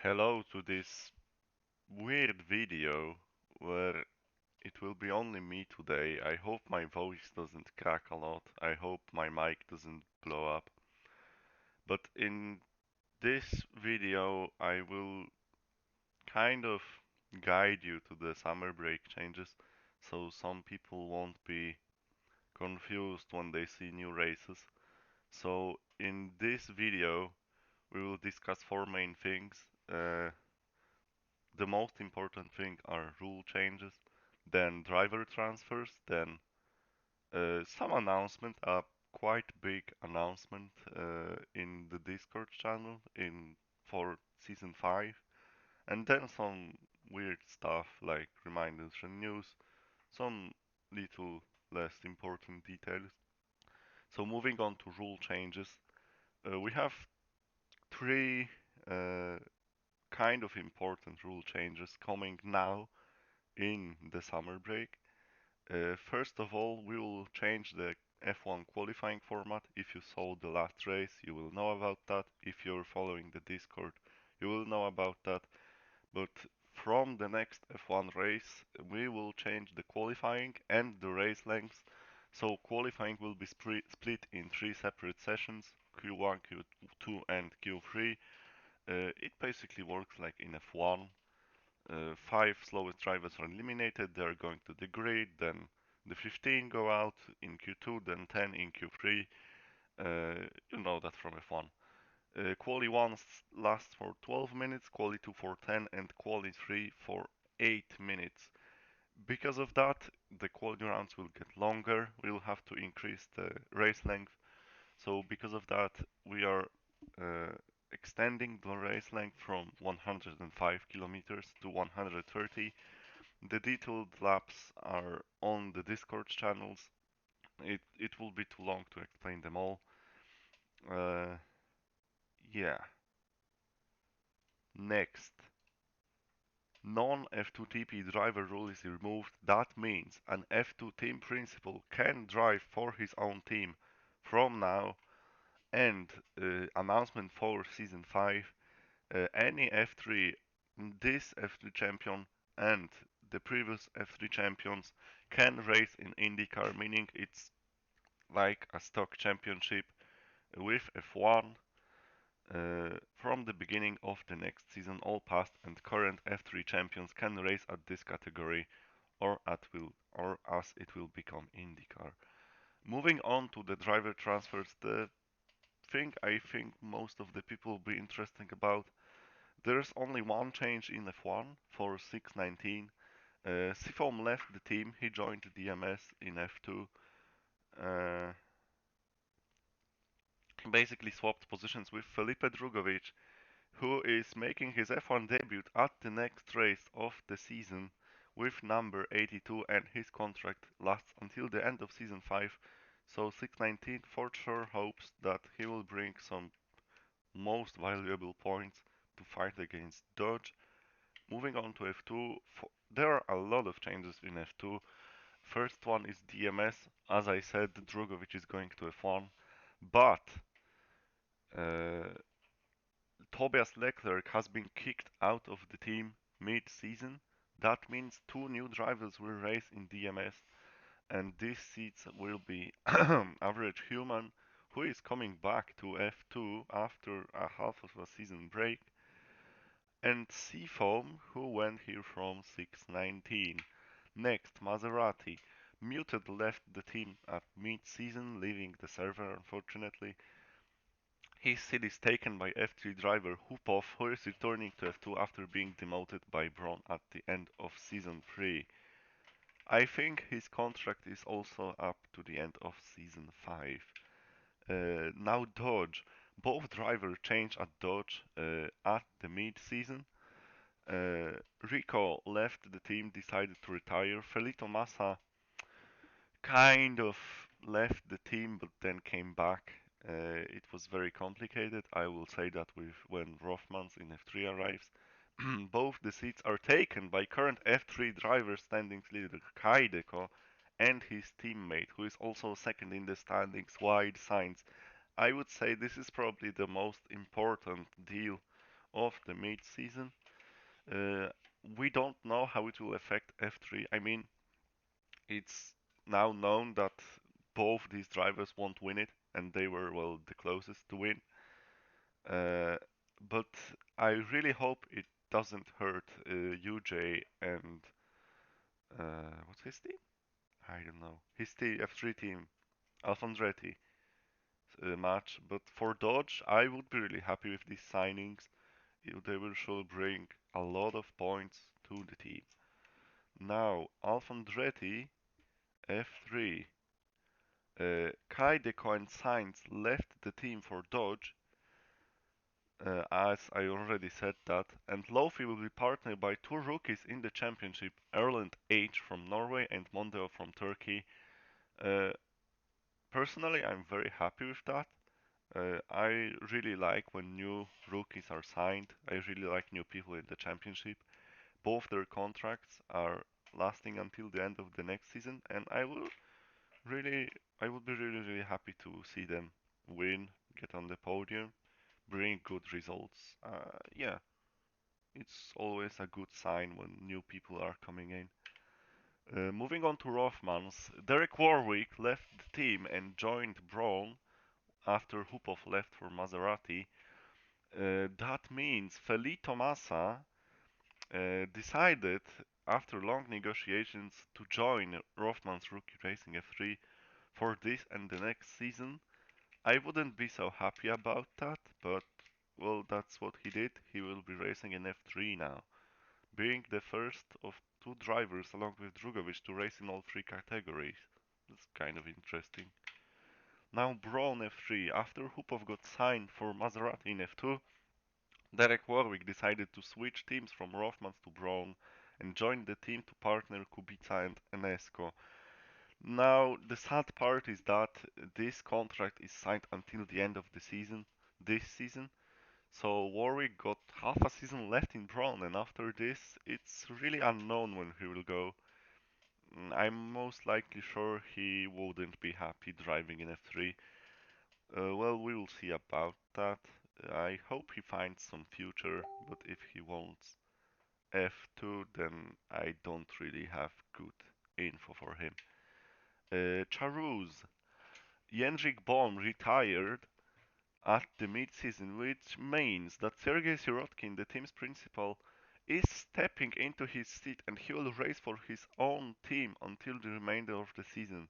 Hello to this weird video where it will be only me today. I hope my voice doesn't crack a lot. I hope my mic doesn't blow up. But in this video, I will kind of guide you to the summer break changes so some people won't be confused when they see new races. So in this video, we will discuss four main things. The most important thing are rule changes, then driver transfers, then some announcement, a quite big announcement in the Discord channel in for season 5, and then some weird stuff like reminders and news, some little less important details. So moving on to rule changes, we have three uh, kind of important rule changes coming now in the summer break. First of all, we will change the F1 qualifying format. If you saw the last race, you will know about that. If you're following the Discord, you will know about that. But from the next F1 race, we will change the qualifying and the race lengths. So qualifying will be split in three separate sessions, Q1, Q2 and Q3. It basically works like in F1. Five slowest drivers are eliminated, they're going to the grid, then the 15 go out in Q2, then 10 in Q3. You know that from F1. Quali 1 lasts for 12 minutes, Quali 2 for 10, and Quali 3 for 8 minutes. Because of that, the quality rounds will get longer, we'll have to increase the race length. So because of that, we are uh, extending the race length from 105 kilometers to 130. The detailed laps are on the Discord channels. It will be too long to explain them all. Uh, yeah. Next, non-F2 TP driver rule is removed. That means an F2 team principal can drive for his own team from now. And announcement for season 5: any F3, this F3 champion and the previous F3 champions can race in IndyCar, meaning it's like a stock championship with F1. From the beginning of the next season, all past and current F3 champions can race at this category, or as it will become IndyCar. Moving on to the driver transfers, the thing I think most of the people will be interested about. There's only one change in F1 for 619. Seafoam left the team, he joined DMS in F2. Uh, he basically swapped positions with Felipe Drugovich, who is making his F1 debut at the next race of the season with number 82, and his contract lasts until the end of season 5. So 619 for sure hopes that he will bring some most valuable points to fight against Dodge. Moving on to F2, there are a lot of changes in F2. First one is DMS. As I said, Drogovic is going to F1, but uh, Tobias Leclerc has been kicked out of the team mid-season. That means two new drivers will race in DMS, and these seats will be Average Human, who is coming back to F2 after a half of a season break, and Seafoam, who went here from 619. Next, Maserati. Muted left the team at mid-season, leaving the server unfortunately. His seat is taken by F3 driver Hupov, who is returning to F2 after being demoted by Braun at the end of season 3. I think his contract is also up to the end of season 5. Now Dodge. Both drivers changed at Dodge at the mid-season. Rico left the team, decided to retire. Felito Massa kind of left the team but then came back. It was very complicated. I will say that with when Rothmans in F3 arrives. Both the seats are taken by current F3 driver standings leader Kai Deco and his teammate, who is also second in the standings, Wide Signs. I would say this is probably the most important deal of the mid-season. Uh, we don't know how it will affect F3. I mean, it's now known that both these drivers won't win it, and they were, well, the closest to win. Uh, but I really hope it doesn't hurt UJ and what's his team? I don't know. His team, F3 team, Alfandretti match. But for Dodge, I would be really happy with these signings. They will sure bring a lot of points to the team. Now, Alfandretti, F3. Kai Deco and Sainz left the team for Dodge, as I already said that, and Lofi will be partnered by two rookies in the championship, Erland H from Norway and Mondeo from Turkey. Uh, Personally, I'm very happy with that. I really like when new rookies are signed. I really like new people in the championship. Both their contracts are lasting until the end of the next season, and really, I would be really happy to see them win, get on the podium, bring good results. Yeah, it's always a good sign when new people are coming in. Moving on to Rothmans, Derek Warwick left the team and joined Braun after Hupov left for Maserati. That means Felito Massa decided after long negotiations to join Rothmans Rookie Racing F3 for this and the next season. I wouldn't be so happy about that, but well, that's what he did. He will be racing in F3 now, being the first of two drivers along with Drugovic to race in all three categories. That's kind of interesting. Now Braun F3. After Hupov got signed for Maserati in F2, Derek Warwick decided to switch teams from Rothmans to Braun and joined the team to partner Kubica and Enesco. Now, the sad part is that this contract is signed until the end of the season, this season. So Warwick got half a season left in Braun, and after this, it's really unknown when he will go. I'm most likely sure he wouldn't be happy driving in F3. Well, we will see about that. I hope he finds some future, but if he wants F2, then I don't really have good info for him. Charuz, Jendrik Baum retired at the mid-season, which means that Sergei Sirotkin, the team's principal, is stepping into his seat and he will race for his own team until the remainder of the season.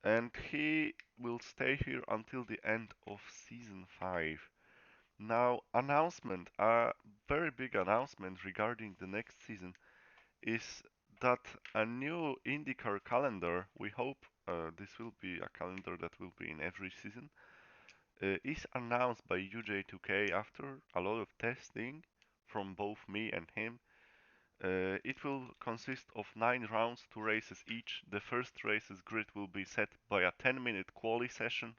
And he will stay here until the end of season 5. Now, a very big announcement regarding the next season is that a new IndyCar calendar, we hope this will be a calendar that will be in every season, is announced by UJ2K after a lot of testing from both me and him. It will consist of 9 rounds, 2 races each. The first race's grid will be set by a 10-minute quali session.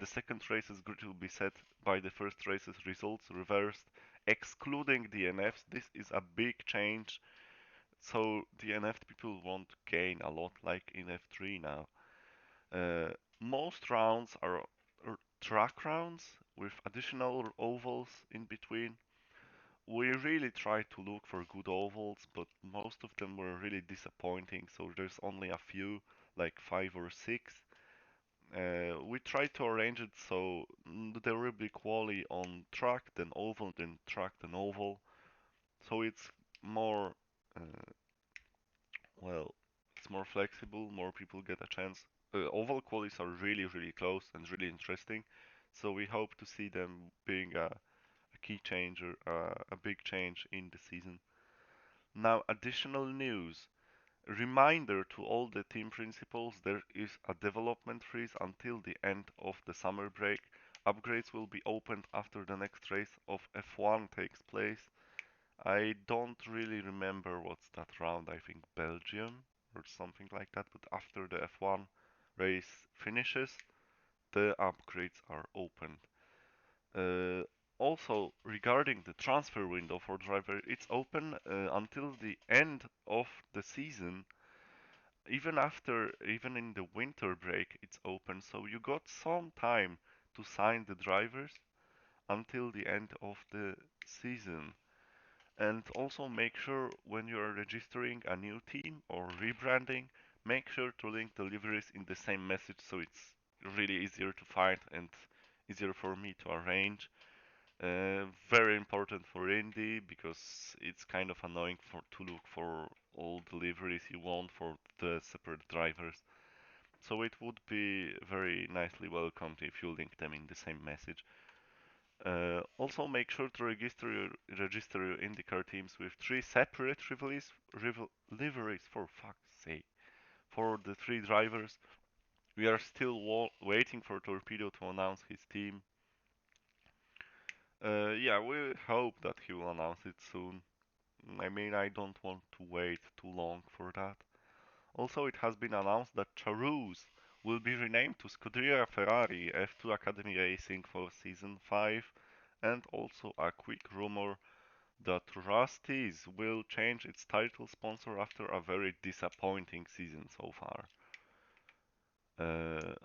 The second race's grid will be set by the first race's results reversed, excluding DNFs. This is a big change, so DNF people won't gain a lot like in F3 now. Uh, Most rounds are track rounds with additional ovals in between. We really tried to look for good ovals, but most of them were really disappointing, so there's only a few, like 5 or 6. We tried to arrange it so there will be quali on track, then oval, then track, then oval. So it's more, uh, well, it's more flexible, more people get a chance. Oval qualies are really close and really interesting, so we hope to see them being a key changer, a big change in the season. Now, additional news. Reminder to all the team principals, there is a development freeze until the end of the summer break. Upgrades will be opened after the next race of F1 takes place. I don't really remember what's that round, I think Belgium or something like that, but after the F1 race finishes, the upgrades are opened. Uh, Also, regarding the transfer window for driver, it's open until the end of the season. Even in the winter break, it's open. So you got some time to sign the drivers. until the end of the season. And also make sure when you are registering a new team or rebranding, make sure to link the liveries in the same message so it's really easier to find and easier for me to arrange. Very important for Indy because it's kind of annoying to look for all the liveries you want for the separate drivers. So it would be very nicely welcomed if you link them in the same message. Also, make sure to register your IndyCar teams with three separate liveries, for fuck's sake, for the three drivers. We are still waiting for Torpedo to announce his team. Yeah, we hope that he will announce it soon. I mean, I don't want to wait too long for that. Also, it has been announced that Charouz will be renamed to Scuderia Ferrari F2 Academy Racing for Season 5, and also a quick rumor that Rusty's will change its title sponsor after a very disappointing season so far.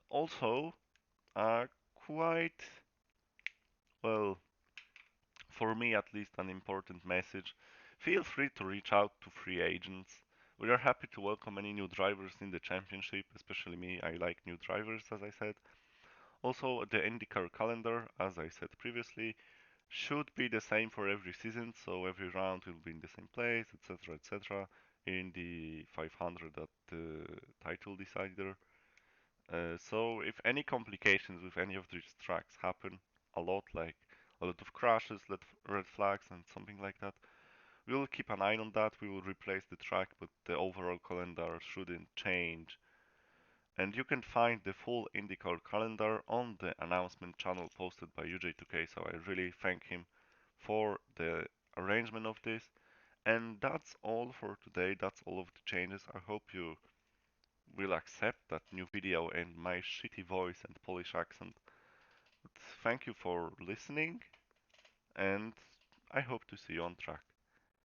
Also, a quite, well, for me at least, an important message. Feel free to reach out to free agents. We are happy to welcome any new drivers in the championship, especially me. I like new drivers, as I said. Also, the IndyCar calendar, as I said previously, should be the same for every season, so every round will be in the same place, etc., etc. In the 500 at the title decider. So if any complications with any of these tracks happen a lot, like a lot of crashes, red flags, and something like that, we will keep an eye on that. We will replace the track, but the overall calendar shouldn't change. And you can find the full IndyCar calendar on the announcement channel posted by UJ2K, so I really thank him for the arrangement of this. And that's all for today. That's all of the changes. I hope you will accept that new video and my shitty voice and Polish accent. But thank you for listening, and I hope to see you on track.